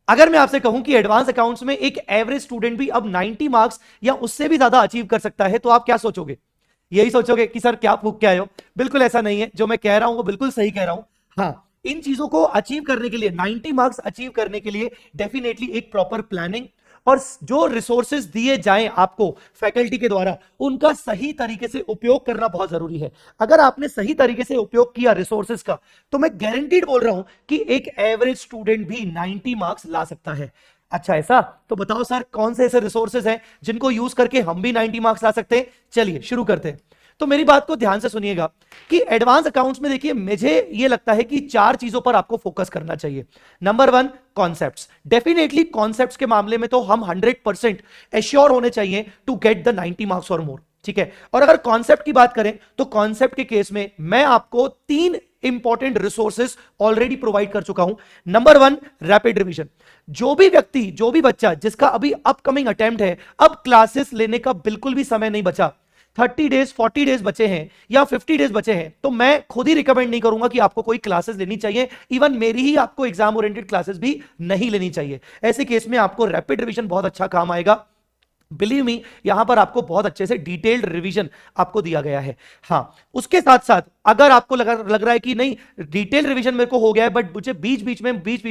अगर मैं आपसे कहूं कि एडवांस अकाउंट्स में एक एवरेज स्टूडेंट भी अब 90 मार्क्स या उससे भी ज्यादा अचीव कर सकता है, तो आप क्या सोचोगे? यही सोचोगे कि सर क्या फूक के आए हो? बिल्कुल ऐसा नहीं है, जो मैं कह रहा हूं वो बिल्कुल सही कह रहा हूं। हाँ, इन चीजों को अचीव करने के लिए, 90 मार्क्स अचीव करने के लिए डेफिनेटली एक प्रॉपर प्लानिंग और जो रिसोर्सेज दिए जाएं आपको फैकल्टी के द्वारा, उनका सही तरीके से उपयोग करना बहुत जरूरी है। अगर आपने सही तरीके से उपयोग किया रिसोर्सेज का, तो मैं गारंटीड बोल रहा हूं कि एक एवरेज स्टूडेंट भी 90 मार्क्स ला सकता है। अच्छा ऐसा? तो बताओ सर कौन से ऐसे रिसोर्सेज हैं जिनको यूज करके हम भी 90 मार्क्स ला सकते हैं? चलिए शुरू करते हैं। तो मेरी बात को ध्यान से सुनिएगा कि एडवांस अकाउंट्स में देखिए, मुझे यह लगता है कि 4 चीजों पर आपको फोकस करना चाहिए। Number 1, concepts. डेफिनेटली कॉन्सेप्ट्स के मामले में तो हम 100% एश्योर होने चाहिए टू गेट द 90 मार्क्स और मोर, ठीक है। और अगर कॉन्सेप्ट की बात करें तो कॉन्सेप्ट के केस में मैं आपको 3 इंपॉर्टेंट रिसोर्सेज ऑलरेडी प्रोवाइड कर चुका हूं। Number 1, rapid revision. जो भी व्यक्ति, जो भी बच्चा जिसका अभी अपकमिंग अटेम्प्ट है, अब क्लासेस लेने का बिल्कुल भी समय नहीं बचा, 30 डेज 40 डेज बचे हैं या 50 डेज बचे हैं, तो मैं खुद ही रिकमेंड नहीं करूंगा कि आपको कोई क्लासेस लेनी चाहिए। इवन मेरी ही आपको एग्जाम ओरिएंटेड क्लासेस भी नहीं लेनी चाहिए। ऐसे केस में आपको रैपिड रिवीजन बहुत अच्छा काम आएगा। बिलीव मी, यहां पर आपको बहुत अच्छे से डिटेल्ड रिवीजन आपको दिया गया है। हां, उसके साथ साथ अगर आपको लग रहा है कि नहीं डिटेल रिवीजन मेरे को हो गया है, बट मुझे बीच बीच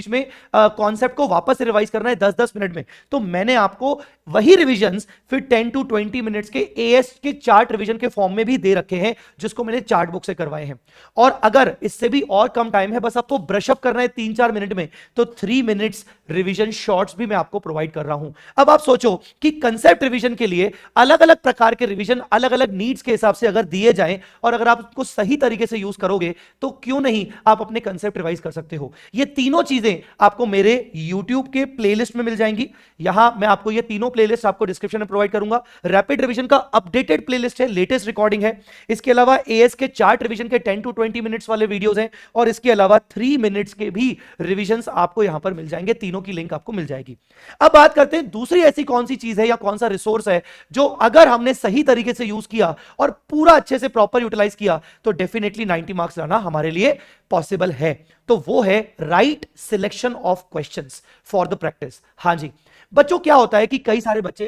में कॉन्सेप्ट को वापस से रिवाइज करना है 10-10 मिनट में, तो मैंने आपको वही रिवीजन्स फिर 10 to 20 मिनट्स के एएस के चार्ट रिवीजन के फॉर्म में भी दे रखे हैं, जिसको मैंने चार्ट बुक से करवाए हैं। और अगर इससे भी और कम टाइम है, बस आपको ब्रशअप करना है 3-4 मिनट में, तो 3 मिनट्स रिवीजन शॉर्ट्स भी मैं आपको प्रोवाइड कर रहा हूं। अब आप सोचो कि कंसेप्ट रिवीजन के लिए अलग अलग प्रकार के रिवीजन अलग अलग नीड्स के हिसाब से अगर दिए जाएं, और अगर आप उसको सही तरीके से यूज करोगे, तो क्यों नहीं आप अपने कंसेप्ट रिवाइज कर सकते हो। ये तीनों चीजें आपको मेरे YouTube के प्लेलिस्ट में मिल जाएंगी। यहां मैं आपको ये तीनों प्लेलिस्ट आपको डिस्क्रिप्शन में प्रोवाइड करूंगा। रैपिड रिवीजन का अपडेटेड प्लेलिस्ट है, लेटेस्ट रिकॉर्डिंग है। इसके अलावा एएस के चार्ट रिवीजन के 10 to 20 मिनट्स वाले वीडियोस हैं, और इसके अलावा 3 मिनट्स के भी रिवीजन्स आपको यहां पर मिल जाएंगे। तीनों की लिंक आपको मिल जाएगी। अब बात करते हैं दूसरी ऐसी कौन सी चीज है या कौन सा रिसोर्स है जो अगर हमने सही तरीके से यूज किया और पूरा अच्छे से प्रॉपर यूटिलाइज किया, तो डेफिनेटली 90 मार्क्स लाना हमारे लिए पॉसिबल है। तो वो है right selection of questions for the practice. हां जी बच्चों, क्या होता है कि कई सारे बच्चे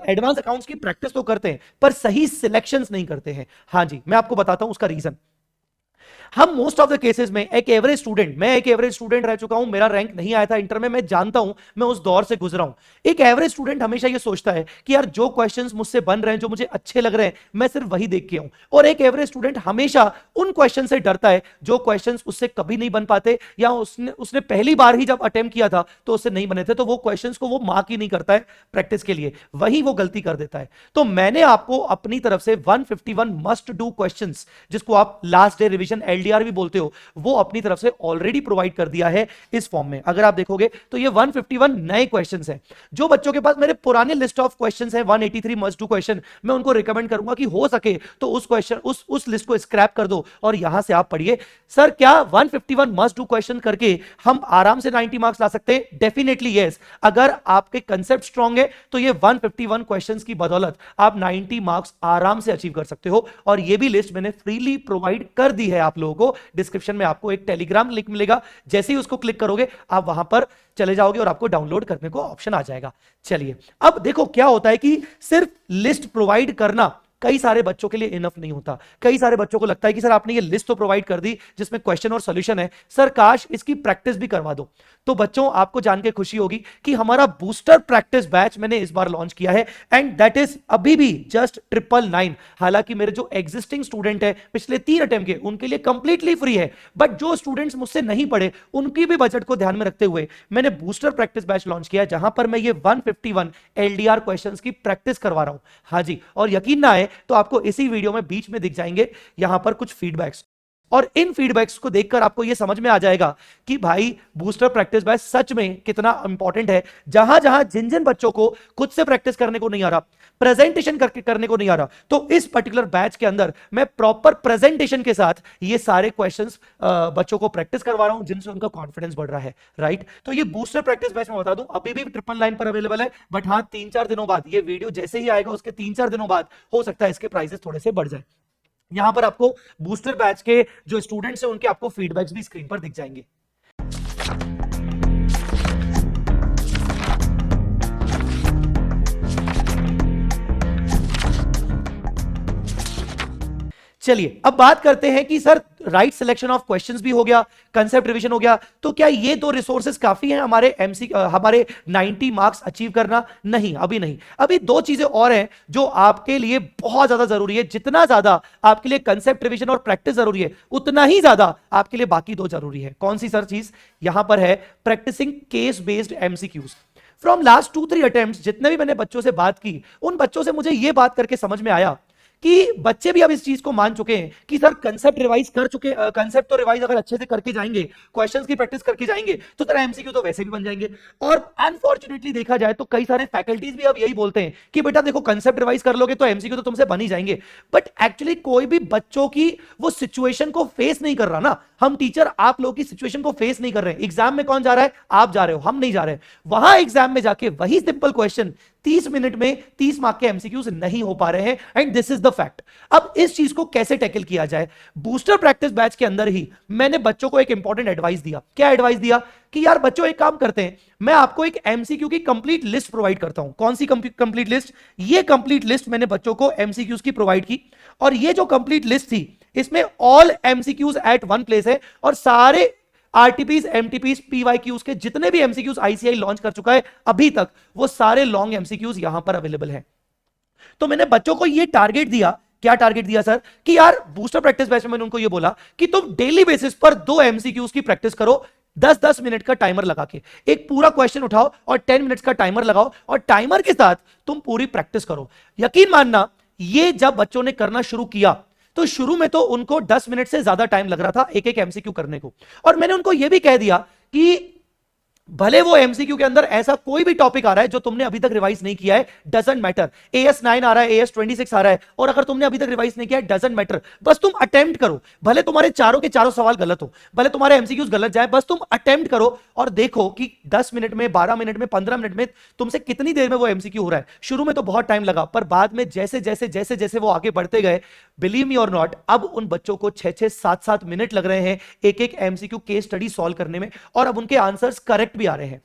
एडवांस अकाउंट्स की प्रैक्टिस तो करते हैं, पर सही सिलेक्शंस नहीं करते हैं। हां जी, मैं आपको बताता हूं उसका रीजन। हम मोस्ट ऑफ द केसेस में एक एवरेज स्टूडेंट, मैं एक एवरेज स्टूडेंट रह चुका हूं, मेरा रैंक नहीं आया था इंटर में, मैं जानता हूं, मैं उस दौर से गुजरा हूं। एक एवरेज स्टूडेंट हमेशा ये सोचता है कि यार जो क्वेश्चंस मुझसे बन रहे हैं, जो मुझे अच्छे लग रहे हैं, मैं सिर्फ वही देख के आऊं। और एक एवरेज स्टूडेंट हमेशा उन क्वेश्चन से डरता है जो क्वेश्चंस उससे कभी नहीं बन पाते, या उसने पहली बार ही जब अटेम्प्ट किया था तो उससे नहीं बने थे, तो वो क्वेश्चंस को वो मार्क ही नहीं करता है प्रैक्टिस के लिए, वही वो गलती कर देता है। तो मैंने आपको अपनी तरफ से 151 मस्ट डू क्वेश्चंस, जिसको आप लास्ट डे रिवीजन एलडीआर भी बोलते हो, वो अपनी तरफ से ऑलरेडी प्रोवाइड कर दिया है इस फॉर्म में। अगर आप देखोगे तो ये 151 नए क्वेश्चंस हैं। जो बच्चों के पास मेरे पुराने लिस्ट ऑफ क्वेश्चंस हैं 183 मस्ट डू क्वेश्चन, मैं उनको रिकमेंड करूंगा कि हो सके तो उस क्वेश्चन उस लिस्ट को स्क्रैप कर दो और यहां से आप पढ़िए। सर क्या 151 मस्ट डू क्वेश्चन करके हम आराम से 90 मार्क्स ला सकते हैं? Definitely yes. अगर आपके कंसेप्ट स्ट्रांग है तो ये 151 क्वेश्चंस की बदौलत आप 90 मार्क्स आराम से अचीव कर सकते हो। और ये भी लिस्ट मैंने फ्रीली प्रोवाइड कर दी है आप लोगों को। डिस्क्रिप्शन में आपको एक टेलीग्राम लिंक मिलेगा, जैसे ही उसको क्लिक करोगे आप वहां पर चले जाओगे और आपको डाउनलोड करने को ऑप्शन आ जाएगा। चलिए अब देखो क्या होता है कि सिर्फ लिस्ट प्रोवाइड करना कई सारे बच्चों के लिए इनफ नहीं होता। कई सारे बच्चों को लगता है कि सर आपने ये लिस्ट तो प्रोवाइड कर दी जिसमें क्वेश्चन और सॉल्यूशन है, सर काश इसकी प्रैक्टिस भी करवा दो। तो बच्चों आपको जान के खुशी होगी कि हमारा बूस्टर प्रैक्टिस बैच मैंने इस बार लॉन्च किया है, एंड दैट इज अभी भी जस्ट 999। हालांकि मेरे जो एग्जिस्टिंग स्टूडेंट है पिछले 3 अटेम्प्ट के, उनके लिए कंप्लीटली फ्री है, बट जो स्टूडेंट्स मुझसे नहीं पढ़े उनकी भी बजट को ध्यान में रखते हुए मैंने बूस्टर प्रैक्टिस बैच लॉन्च किया है, जहां पर मैं ये 151 एलडीआर क्वेश्चंस की प्रैक्टिस करवा रहा हूं। हाँ जी, और यकीन ना आए तो आपको इसी वीडियो में बीच में दिख जाएंगे यहां पर कुछ फीडबैक्स, और इन फीडबैक्स को देखकर आपको यह समझ में आ जाएगा कि भाई बूस्टर प्रैक्टिस बैच सच में कितना इंपॉर्टेंट है। जहां जहां जिन जिन बच्चों को खुद से प्रैक्टिस करने को नहीं आ रहा, प्रेजेंटेशन करके करने को नहीं आ रहा, तो इस पर्टिकुलर बैच के अंदर मैं प्रॉपर प्रेजेंटेशन के साथ ये सारे क्वेश्चंस बच्चों को प्रैक्टिस करवा रहा हूं, जिनसे उनका कॉन्फिडेंस बढ़ रहा है। राइट, तो ये बूस्टर प्रैक्टिस बैच मैं बता दूं अभी भी 999 पर अवेलेबल है, बट हाँ 3-4 दिनों बाद, ये वीडियो जैसे ही आएगा उसके 3-4 दिनों बाद हो सकता है इसके प्राइसेस थोड़े से बढ़ जाए। यहां पर आपको बूस्टर बैच के जो स्टूडेंट्स हैं उनके आपको फीडबैक्स भी स्क्रीन पर दिख जाएंगे। चलिए अब बात करते हैं कि sir right selection of questions भी हो गया, कंसेप्ट रिवीजन हो गया, तो क्या ये दो रिसोर्सेज काफी हैं हमारे 90 मार्क्स अचीव करना? नहीं, अभी नहीं। अभी दो चीजें और हैं जो आपके लिए बहुत ज्यादा जरूरी है। जितना ज्यादा आपके लिए कंसेप्ट रिवीजन और प्रैक्टिस जरूरी है, उतना ही ज्यादा आपके लिए बाकी दो जरूरी है। कौन सी सर चीज? यहां पर है practising case based MCQs. From last 2-3 attempts जितने भी मैंने बच्चों से बात की, उन बच्चों से मुझे यह बात करके समझ में आया कि बच्चे भी अब इस चीज को मान चुके हैं कि सर कंसेप्ट रिवाइज कर चुके, कंसेप्ट तो रिवाइज अगर अच्छे से करके जाएंगे, क्वेश्चंस की प्रैक्टिस करके जाएंगे, तो सर एमसीक्यू तो वैसे भी बन जाएंगे। और अनफॉर्चुनेटली देखा जाए तो कई सारे फैकल्टीज भी अब यही बोलते हैं कि बेटा देखो कंसेप्ट रिवाइज कर लोगे तो एमसीक्यू तो तुमसे बन ही जाएंगे। बट एक्चुअली कोई भी बच्चों की वो सिचुएशन को फेस नहीं कर रहा ना। हम टीचर आप लोगों की सिचुएशन को फेस नहीं कर रहे हैं। एग्जाम में कौन जा रहा है? आप जा रहे हो, हम नहीं जा रहे। वहां एग्जाम में जाके वही सिंपल क्वेश्चन 30 मिनट में 30 मार्क के एमसीक्यूज नहीं हो पा रहे हैं, and this is the fact. अब इस चीज को कैसे टैकल किया जाए? बूस्टर प्रैक्टिस बैच के अंदर ही मैंने बच्चों को एक इंपॉर्टेंट एडवाइस दिया। क्या एडवाइस दिया? कि यार बच्चों एक काम करते हैं, मैं आपको एक एमसीक्यू की कंप्लीट लिस्ट प्रोवाइड करता हूं। कौन सी कंप्लीट लिस्ट? ये कंप्लीट लिस्ट मैंने बच्चों को एमसीक्यूज की प्रोवाइड की, और ये जो कंप्लीट लिस्ट थी इसमें all MCQs at one place है, और सारे आरटीपीज, एमटीपीज, पीवाईक्यूज के जितने भी एमसीक्यूज आईसीआई लॉन्च कर चुका है अभी तक, वो सारे लॉन्ग एमसीक्यूज यहां पर अवेलेबल हैं। तो मैंने बच्चों को ये टारगेट दिया। क्या टारगेट दिया सर? कि यार बूस्टर प्रैक्टिस बैच में मैंने उनको ये बोला कि तुम डेली बेसिस पर 2 एमसीक्यूज की प्रैक्टिस करो, 10-10 मिनट का टाइमर लगा के। एक पूरा क्वेश्चन उठाओ और 10 मिनट्स का टाइमर लगाओ, और टाइमर के साथ तुम पूरी प्रैक्टिस करो। यकीन मानना, ये जब बच्चों ने करना शुरू किया तो शुरू में तो उनको 10 मिनट से ज्यादा टाइम लग रहा था एक एक एमसीक्यू करने को। और मैंने उनको यह भी कह दिया कि भले वो एमसीक्यू के अंदर ऐसा कोई भी टॉपिक आ रहा है जो तुमने अभी तक रिवाइज नहीं किया है, डजंट मैटर। AS9 आ रहा है, AS26 आ रहा है, और अगर तुमने अभी तक रिवाइज नहीं किया है, डजंट मैटर। बस तुम अटेम्प्ट करो। भले तुम्हारे चारों के चारों सवाल गलत हो, भले तुम्हारे एमसीक्यूज गलत जाए, बस तुम अटेम्प्ट करो और देखो कि 10 मिनट में, 12 मिनट में, 15 मिनट में तुमसे कितनी देर में वो एमसीक्यू हो रहा है। शुरू में तो बहुत टाइम लगा, पर बाद में जैसे जैसे जैसे जैसे वो आगे बढ़ते गए, बिलीव मी और नॉट, अब उन बच्चों को 6-6, 7-7 मिनट लग रहे हैं एक एक एमसीक्यू केस स्टडी सॉल्व करने में, और अब उनके आंसर्स करेक्ट भी आ रहे हैं।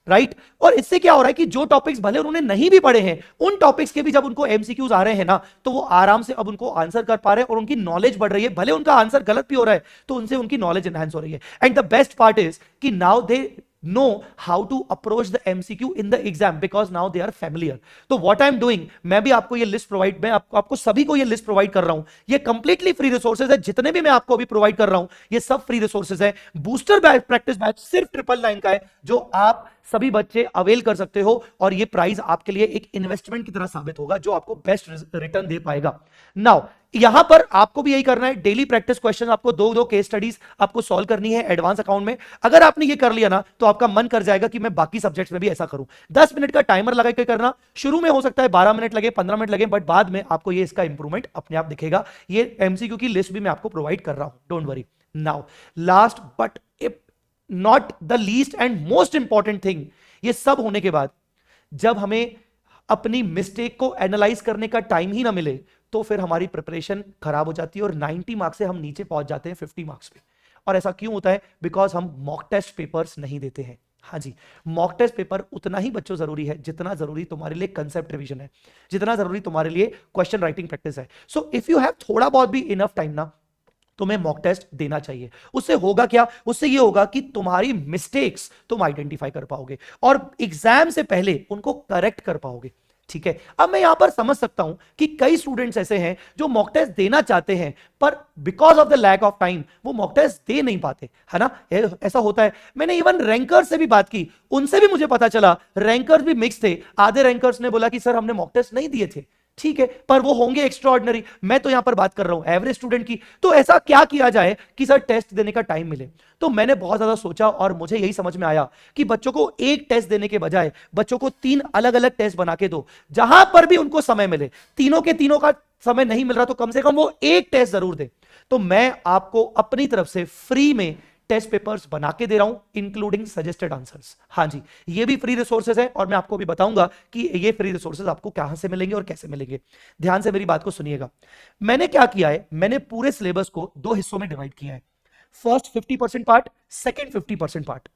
राइट? और इससे क्या हो रहा है कि जो टॉपिक्स भले उन्होंने नहीं भी पढ़े हैं, उन टॉपिक्स के भी जब उनको एमसीक्यूज आ रहे हैं ना, तो वो आराम से अब उनको आंसर कर पा रहे हैं, और उनकी नॉलेज बढ़ रही है। भले उनका आंसर गलत भी हो रहा है, तो उनसे उनकी नॉलेज एनहांस हो रही है। And the best part is कि now they know how to approach the MCQ in the exam because now they are familiar. तो what I'm doing, मैं भी आपको ये लिस्ट प्रोवाइड, मैं आपको सभी को ये लिस्ट प्रोवाइड कर रहा हूं। ये कंप्लीटली फ्री रिसोर्सेज है, जितने भी मैं आपको अभी प्रोवाइड कर रहा हूं ये सब फ्री रिसोर्सेज है। बूस्टर प्रैक्टिस बैच सिर्फ 999 का है, जो आप सभी बच्चे अवेल कर सकते हो, और ये प्राइस आपके लिए एक इन्वेस्टमेंट की तरह साबित होगा जो आपको बेस्ट रिटर्न दे पाएगा। नाउ यहां पर आपको भी यही करना है, डेली प्रैक्टिस क्वेश्चन आपको 2-2 केस स्टडीज आपको सॉल्व करनी है एडवांस अकाउंट में। अगर आपने ये कर लिया ना, तो आपका मन कर जाएगा कि मैं बाकी सब्जेक्ट्स में भी ऐसा करूं। 10 मिनट का टाइमर लगा के करना। शुरू में हो सकता है 12 मिनट लगे, 15 मिनट लगे, बट बाद में आपको ये इसका इंप्रूवमेंट अपने आप दिखेगा। ये एमसीक्यू की लिस्ट भी मैं आपको प्रोवाइड कर रहा हूं, don't worry. Now last but not the least and most important thing, ये सब होने के बाद जब हमें अपनी मिस्टेक को एनालाइज करने का टाइम ही ना मिले, तो फिर हमारी प्रिपरेशन खराब हो जाती है, और 90 मार्क्स से हम नीचे पहुंच जाते हैं 50 मार्क्स पे। और ऐसा क्यों होता है? बिकॉज हम मॉक टेस्ट पेपर्स नहीं देते हैं। हाँ जी, मॉक टेस्ट पेपर उतना ही बच्चों जरूरी है जितना जरूरी तुम्हारे लिए कंसेप्ट रिवीजन है, जितना जरूरी तुम्हारे लिए क्वेश्चन राइटिंग प्रैक्टिस है। सो इफ यू हैव थोड़ा बहुत भी इनफ टाइम ना, तुम्हें मॉक टेस्ट देना चाहिए। उससे होगा क्या? उससे ये होगा कि तुम्हारी मिस्टेक्स तुम आइडेंटिफाई कर पाओगे और एग्जाम से पहले उनको करेक्ट कर पाओगे। ठीक है, अब मैं यहां पर समझ सकता हूं कि कई स्टूडेंट्स ऐसे हैं जो मॉक टेस्ट देना चाहते हैं, पर because of the lack of time वो मॉक टेस्ट दे नहीं पाते, है ना? ऐसा होता है। मैंने इवन रैंकर्स से भी बात की, उनसे भी मुझे पता चला रैंकर्स भी मिक्स थे। आधे रैंकर्स ने बोला कि सर हमने मॉक टेस्ट नहीं दिए थे, ठीक है, पर वो होंगे एक्स्ट्राऑर्डिनरी। मैं तो यहां पर बात कर रहा हूं एवरेज स्टूडेंट की। तो ऐसा क्या किया जाए कि सर टेस्ट देने का टाइम मिले? तो मैंने बहुत ज्यादा सोचा और मुझे यही समझ में आया कि बच्चों को एक टेस्ट देने के बजाय बच्चों को 3 अलग अलग टेस्ट बना के दो, जहां पर भी उनको समय मिले। तीनों के तीनों का समय नहीं मिल रहा तो कम से कम वो एक टेस्ट जरूर दे। तो मैं आपको अपनी तरफ से फ्री में टेस्ट पेपर्स बना के दे रहा हूं, इंक्लूडिंग सजेस्टेड आंसर्स। हाँ जी, ये भी फ्री रिसोर्सेज है और मैं आपको भी बताऊंगा कि ये फ्री रिसोर्सेज आपको कहां से मिलेंगे और कैसे मिलेंगे। ध्यान से मेरी बात को सुनिएगा। मैंने क्या किया है, मैंने पूरे सिलेबस को 2 हिस्सों में डिवाइड किया है। First 50% part, second 50% part.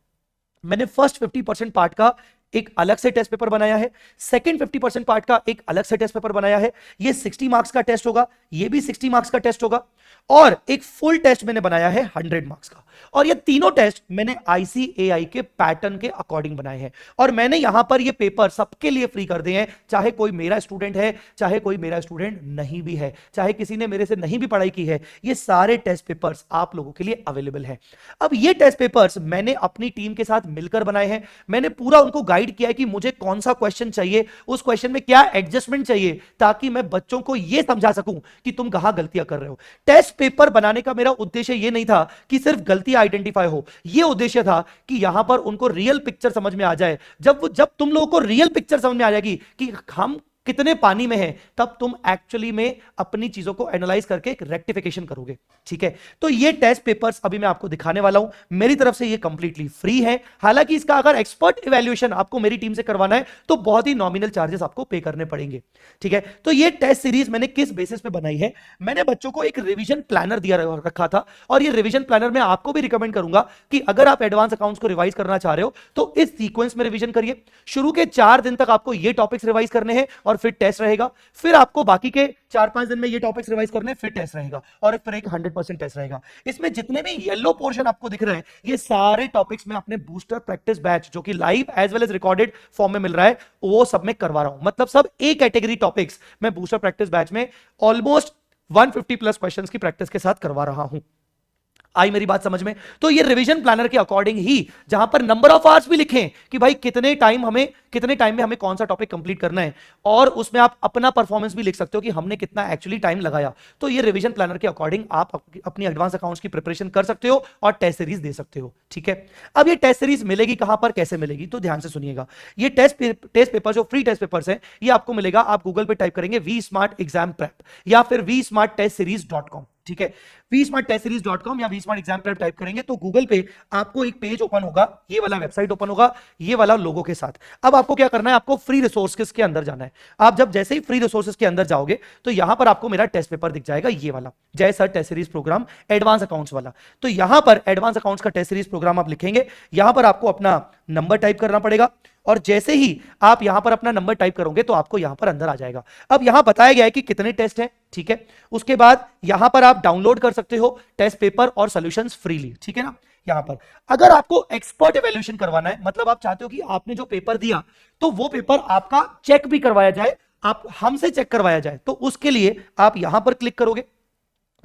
मैंने फर्स्ट 50% पार्ट का एक अलग से टेस्ट पेपर बनाया है, सेकंड 50% पार्ट का एक अलग से टेस्ट पेपर बनाया है। ये 60 मार्क्स का टेस्ट होगा, ये भी 60 मार्क्स का टेस्ट होगा, और एक फुल टेस्ट मैंने बनाया है 100 मार्क्स का। और ये तीनों टेस्ट मैंने आईसीएआई के पैटर्न के अकॉर्डिंग बनाए हैं, और मैंने यहां पर ये पेपर सबके लिए फ्री कर दिए हैं, चाहे कोई मेरा स्टूडेंट है, चाहे कोई मेरा स्टूडेंट नहीं भी है, चाहे किसी ने मेरे से नहीं भी पढ़ाई की है, ये सारे टेस्ट पेपर्स आप लोगों के लिए अवेलेबल है। अब ये टेस्ट पेपर्स मैंने अपनी टीम के साथ मिलकर बनाए हैं। मैंने पूरा उनको गाइड किया है कि मुझे कौन सा क्वेश्चन चाहिए, उस क्वेश्चन में क्या एडजस्टमेंट चाहिए, ताकि मैं बच्चों को यह समझा सकूं कि तुम कहां गलतियां कर रहे हो। टेस्ट पेपर बनाने का मेरा उद्देश्य यह नहीं था कि सिर्फ गलतियां आइडेंटिफाई हो, यह उद्देश्य था कि यहां पर उनको रियल पिक्चर समझ में आ जाए। जब तुम लोगों को रियल पिक्चर समझ में आ जाएगी कि हम कितने पानी में है, तब तुम एक्चुअली में अपनी चीजों को एनालाइज करके एक रेक्टिफिकेशन करोगे। ठीक है, तो ये टेस्ट पेपर्स अभी मैं आपको दिखाने वाला हूं, मेरी तरफ से ये कंप्लीटली फ्री है। हालांकि इसका अगर एक्सपर्ट इवैल्यूएशन आपको मेरी टीम से करवाना है तो बहुत ही नॉमिनल चार्जेस आपको पे करने पड़ेंगे। ठीक है, तो ये टेस्ट सीरीज मैंने किस बेसिस पे बनाई है, मैंने बच्चों को एक रिवीजन प्लानर दिया रखा था, और ये रिवीजन प्लानर मैं आपको भी रिकमेंड करूंगा कि अगर आप एडवांस अकाउंट्स को रिवाइज करना चाह रहे हो तो इस सीक्वेंस में रिवीजन करिए। शुरू के 4 दिन तक आपको ये टॉपिक्स रिवाइज करने हैं और फिर टेस्ट रहेगा, फिर आपको बाकी के 4-5 दिन में ये टॉपिक्स रिवाइज करने, फिर टेस्ट रहेगा, और फिर एक 100% टेस्ट रहेगा। इसमें जितने भी येलो पोर्शन आपको दिख रहे हैं, ये सारे टॉपिक्स में अपने बूस्टर प्रैक्टिस बैच, जो कि live as well as recorded form में मिल रहा है, वो सब में करवा रहा हूं। मतलब सब ए कैटेगरी टॉपिक्स मैं बूस्टर प्रैक्टिस बैच में ऑलमोस्ट 150 प्लस क्वेश्चंस की प्रैक्टिस के साथ करवा रहा हूं। आई मेरी बात समझ में? तो ये रिवीजन प्लानर के अकॉर्डिंग ही, जहां पर नंबर ऑफ आवर्स भी लिखें कि भाई कितने टाइम में हमें कौन सा टॉपिक कंप्लीट करना है, और उसमें आप अपना परफॉर्मेंस भी लिख सकते हो कि हमने कितना एक्चुअली टाइम लगाया। तो ये रिवीजन प्लानर के अकॉर्डिंग आप अपनी एडवांस अकाउंट्स की प्रिपरेशन कर सकते हो और टेस्ट सीरीज दे सकते हो। ठीक है, अब ये टेस्ट सीरीज मिलेगी कहां पर, कैसे मिलेगी, तो ध्यान से सुनिएगा। ये टेस्ट पेपर जो फ्री टेस्ट पेपर्स हैं, ये आपको मिलेगा, आप गूगल पे टाइप करेंगे वी स्मार्ट एग्जाम प्रेप या फिर vsmarttestseries.com। ठीक है, vsmarttestseries.com या vsmart exam prep टाइप करेंगे तो गूगल पे आपको एक पेज ओपन होगा, ये वाला वेबसाइट ओपन होगा, ये वाला लोगो के साथ। अब आपको क्या करना है, आपको फ्री रिसोर्सेज के अंदर जाना है। आप जब जैसे ही फ्री रिसोर्सेज के अंदर जाओगे तो यहां पर आपको मेरा टेस्ट पेपर दिख जाएगा, ये वाला Jai sir test series programme advance accounts वाला। तो यहां पर एडवांस अकाउंट्स का टेस्ट सीरीज प्रोग्राम आप लिखेंगे, यहां पर आपको अपना नंबर टाइप करना पड़ेगा, और जैसे ही आप यहां पर अपना नंबर टाइप करोगे तो आपको यहां पर अंदर आ जाएगा। अब यहां बताया गया है कि कितने टेस्ट हैं। ठीक है, उसके बाद यहां पर आप डाउनलोड कर सकते हो टेस्ट पेपर और सॉल्यूशंस फ्रीली। ठीक है ना, यहां पर अगर आपको एक्सपर्ट इवैल्यूएशन करवाना है, मतलब आप चाहते हो कि आपने जो पेपर दिया तो वो पेपर आपका चेक भी करवाया जाए, आप हमसे चेक करवाया जाए, तो उसके लिए आप यहां पर क्लिक करोगे।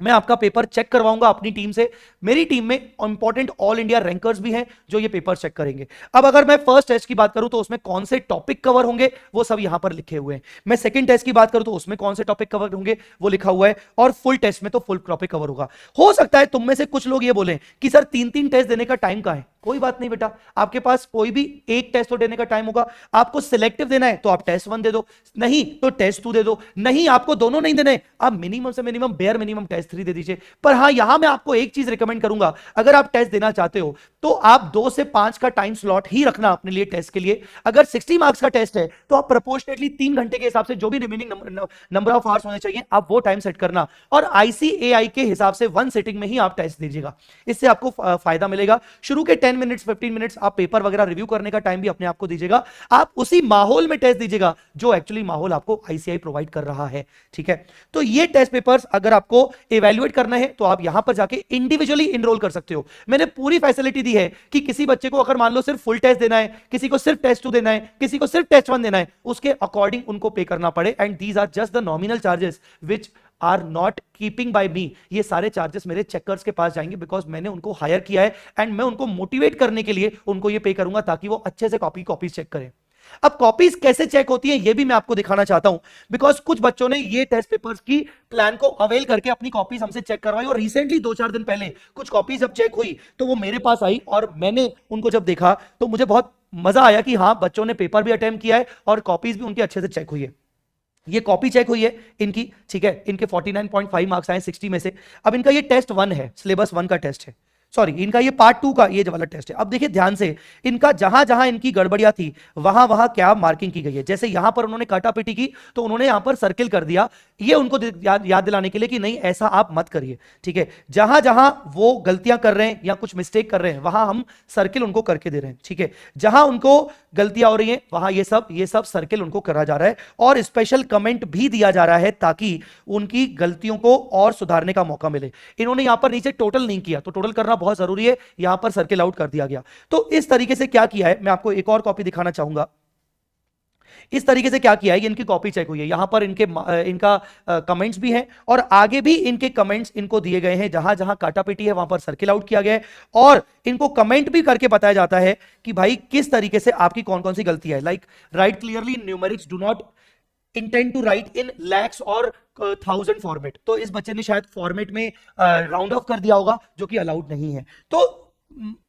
मैं आपका पेपर चेक करवाऊंगा अपनी टीम से। मेरी टीम में इंपॉर्टेंट ऑल इंडिया रैंकर्स भी हैं जो ये पेपर चेक करेंगे। अब अगर मैं फर्स्ट टेस्ट की बात करूं तो उसमें कौन से टॉपिक कवर होंगे वो सब यहां पर लिखे हुए हैं। मैं सेकंड टेस्ट की बात करूं तो उसमें कौन से टॉपिक कवर होंगे वो लिखा हुआ है, और फुल टेस्ट में तो फुल टॉपिक कवर होगा। हो सकता है तुम में से कुछ लोग ये बोलें कि सर 3-3 टेस्ट देने का टाइम कहां है। कोई बात नहीं बेटा, आपके पास कोई भी एक टेस्ट तो देने का टाइम होगा। आपको सिलेक्टिव देना है तो आप टेस्ट 1 दे दो, नहीं तो टेस्ट 2 दे दो, नहीं आपको दोनों नहीं देने, आप मिनिमम से मिनिमम बेयर मिनिमम टेस्ट 3 दे दीजिए। पर हां, यहां मैं आपको एक चीज रिकमेंड करूंगा, अगर आप टेस्ट देना चाहते हो तो आप 2 से 5 का टाइम स्लॉट ही रखना अपने लिए टेस्ट के लिए। अगर 60 मार्क्स का टेस्ट है तो आप प्रोपोर्शनेटली 3 घंटे के हिसाब से जो भी रिमेनिंग नंबर ऑफ आवर्स होने चाहिए आप वो टाइम सेट करना, और आईसीएआई के हिसाब से 1 सिटिंग में ही आप टेस्ट दीजिएगा। इससे आपको फायदा मिलेगा। शुरू के 10 मिनट्स 15 मिनट्स आप पेपर वगैरह रिव्यू करने का टाइम भी अपने आप को दीजिएगा। आप उसी माहौल में टेस्ट दीजिएगा जो एक्चुअली माहौल आपको आईसीएआई प्रोवाइड कर रहा है। ठीक है, तो ये टेस्ट पेपर्स अगर आपको इवैल्यूएट करना है तो आप यहां पर जाके इंडिविजुअली इनरोल कर सकते हो। मैंने पूरी फैसिलिटी दी है कि किसी बच्चे को अगर मान लो सिर्फ फुल टेस्ट देना है, किसी को सिर्फ टेस्ट 2 देना है, किसी को सिर्फ टेस्ट 1 देना है, उसके अकॉर्डिंग उनको पे करना पड़े। And these are just the nominal charges which are not keeping by me. ये सारे चार्जेस मेरे चेकर्स के पास जाएंगे, बिकॉज मैंने उनको हायर किया है एंड मैं उनको मोटिवेट करने के लिए उनको ये पे करूंगा ताकि वो अच्छे से कॉपीज चेक करें। अब कॉपीज कैसे चेक होती है ये भी मैं आपको दिखाना चाहता हूं, बिकॉज कुछ बच्चों ने ये टेस्ट पेपर्स की प्लान को अवेल करके अपनी कॉपीज हमसे चेक करवाई, और रिसेंटली 2-4 दिन पहले कुछ कॉपीज जब चेक हुई तो वो मेरे पास आई, और मैंने उनको जब देखा तो मुझे बहुत मजा आया कि हाँ, बच्चों ने पेपर भी अटेम्प्ट किया है और कॉपीज भी उनकी अच्छे से चेक हुई है। ये कॉपी चेक हुई है इनकी। ठीक है, इनके 49.5 मार्क्स आए 60 में से। अब इनका ये टेस्ट 1 है, सिलेबस 1 का टेस्ट है। सॉरी, इनका ये पार्ट 2 का ये वाला टेस्ट है। अब देखिए ध्यान से, इनका जहां जहां इनकी गड़बड़ियां थी वहां वहां क्या मार्किंग की गई है। जैसे यहां पर उन्होंने काटापीटी की तो उन्होंने यहां पर सर्किल कर दिया, ये उनको याद दिलाने के लिए कि नहीं ऐसा आप मत करिए, ठीक है। जहां जहां वो गलतियां कर रहे हैं या कुछ मिस्टेक कर रहे हैं वहां हम सर्किल उनको करके दे रहे हैं, ठीक है। जहां उनको गलतियां हो रही हैं वहां ये सब सर्किल उनको करा जा रहा है और स्पेशल कमेंट भी दिया जा रहा है ताकि उनकी गलतियों को और सुधारने का मौका मिले। इन्होंने यहां पर नीचे टोटल नहीं किया तो टोटल करना बहुत जरूरी है, यहां पर सर्किल आउट कर दिया गया। तो इस तरीके से क्या किया है, मैं आपको एक और कॉपी दिखाना चाहूंगा। इस तरीके से क्या किया है, इनकी कॉपी चेक हुई है, यहां पर इनका कमेंट्स भी हैं और आगे भी इनके कमेंट्स इनको दिए गए हैं, जहां जहां काटापीटी है वहां पर सर्किल आउट किया गया है और इनको कमेंट भी करके बताया जाता है कि भाई किस तरीके से आपकी कौन कौन सी गलती है। Like write clearly in numerics, do not intend to write in lakhs और 1000 फॉर्मेट। तो इस बच्चे ने शायद फॉर्मेट में राउंड ऑफ कर दिया होगा जो कि अलाउड नहीं है। तो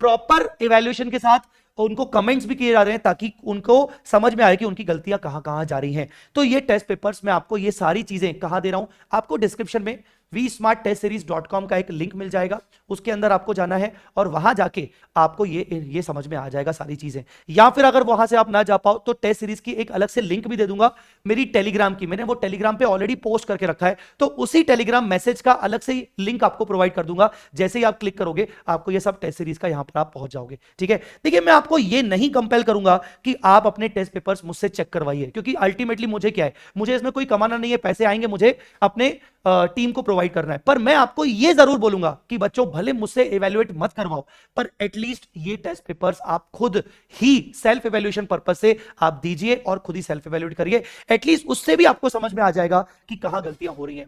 प्रॉपर इवैल्यूएशन के साथ उनको कमेंट्स भी किए जा रहे हैं ताकि उनको समझ में आए कि उनकी गलतियां कहां कहां जा रही हैं। तो ये टेस्ट पेपर्स में आपको ये सारी चीजें कहां दे रहा हूं, आपको डिस्क्रिप्शन में vsmarttestseries.com का एक लिंक मिल जाएगा, उसके अंदर आपको जाना है और वहां जाके आपको ये समझ में आ जाएगा सारी चीजें। या फिर अगर वहां से आप ना जा पाओ तो टेस्ट सीरीज की एक अलग से लिंक भी दे दूंगा मेरी टेलीग्राम की, मैंने वो टेलीग्राम पे ऑलरेडी पोस्ट करके रखा है, तो उसी टेलीग्राम मैसेज का अलग से लिंक आपको प्रोवाइड कर दूंगा। जैसे ही आप क्लिक करोगे आपको ये सब टेस्ट सीरीज का यहां पर आप पहुंच जाओगे, ठीक है। देखिए मैं आपको ये नहीं कंपेल करूंगा कि आप अपने टेस्ट पेपर्स मुझसे चेक करवाइए, क्योंकि अल्टीमेटली मुझे क्या है, मुझे इसमें कोई कमाना नहीं है, पैसे आएंगे मुझे अपने टीम को प्रोवाइड करना है। पर मैं आपको यह जरूर बोलूंगा कि बच्चों भले मुझसे इवैल्यूएट मत करवाओ, पर एटलीस्ट ये टेस्ट पेपर्स आप खुद ही सेल्फ इवैल्यूएशन पर्पस से आप दीजिए और खुद ही सेल्फ इवैल्यूएट करिए। एटलीस्ट उससे भी आपको समझ में आ जाएगा कि कहां गलतियां हो रही हैं।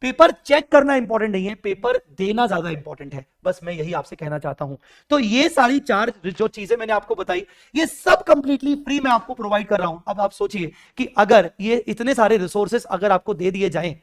पेपर चेक करना इंपॉर्टेंट नहीं है, पेपर देना ज्यादा इंपॉर्टेंट है, बस मैं यही आपसे कहना चाहता हूं। तो ये सारी 4 जो चीजें मैंने आपको बताई ये सब कंप्लीटली फ्री मैं आपको प्रोवाइड कर रहा हूं। अब आप सोचिए कि अगर ये इतने सारे रिसोर्सेस अगर आपको दे दिए जाएं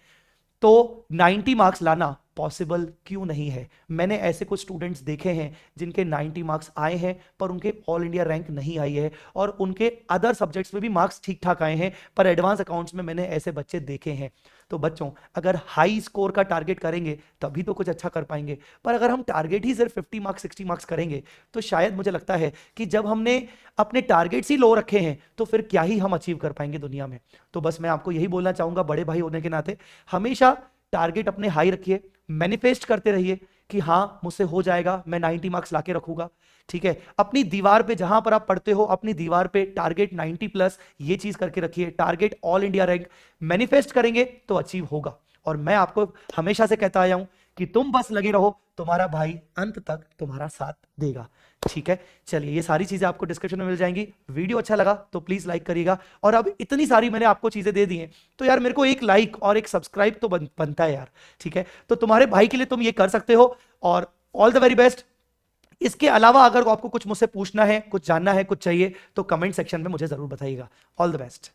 तो 90 मार्क्स लाना पॉसिबल क्यों नहीं है। मैंने ऐसे कुछ स्टूडेंट्स देखे हैं जिनके 90 मार्क्स आए हैं पर उनके ऑल इंडिया रैंक नहीं आई है और उनके अदर सब्जेक्ट्स में भी मार्क्स ठीक ठाक आए हैं, पर एडवांस अकाउंट्स में मैंने ऐसे बच्चे देखे हैं। तो बच्चों अगर हाई स्कोर का टारगेट करेंगे तभी तो कुछ अच्छा कर पाएंगे, पर अगर हम टारगेट ही सिर्फ 50 मार्क्स 60 मार्क्स करेंगे तो शायद मुझे लगता है कि जब हमने अपने टारगेट्स ही लो रखे हैं तो फिर क्या ही हम अचीव कर पाएंगे दुनिया में। तो बस मैं आपको यही बोलना चाहूंगा बड़े भाई होने के नाते, हमेशा टारगेट अपने हाई रखिए, मैनिफेस्ट करते रहिए कि हां मुझसे हो जाएगा, मैं 90 मार्क्स लाके रखूंगा, ठीक है। अपनी दीवार पे जहां पर आप पढ़ते हो अपनी दीवार पे टारगेट 90 प्लस ये चीज करके रखिए, target all India rank manifest करेंगे तो अचीव होगा। और मैं आपको हमेशा से कहता आया हूं कि तुम बस लगे रहो, तुम्हारा भाई अंत तक तुम्हारा साथ देगा, ठीक है। चलिए ये सारी चीजें आपको डिस्क्रिप्शन में मिल जाएंगी। वीडियो अच्छा लगा तो प्लीज लाइक करिएगा, और अब इतनी सारी मैंने आपको चीजें दे दी हैं तो यार मेरे को एक लाइक और एक सब्सक्राइब तो बनता है यार, ठीक है। तो तुम्हारे भाई के लिए तुम ये कर सकते हो और ऑल द वेरी बेस्ट। इसके अलावा अगर आपको कुछ मुझसे पूछना है, कुछ जानना है, कुछ चाहिए तो कमेंट सेक्शन में मुझे जरूर बताइएगा। All the best.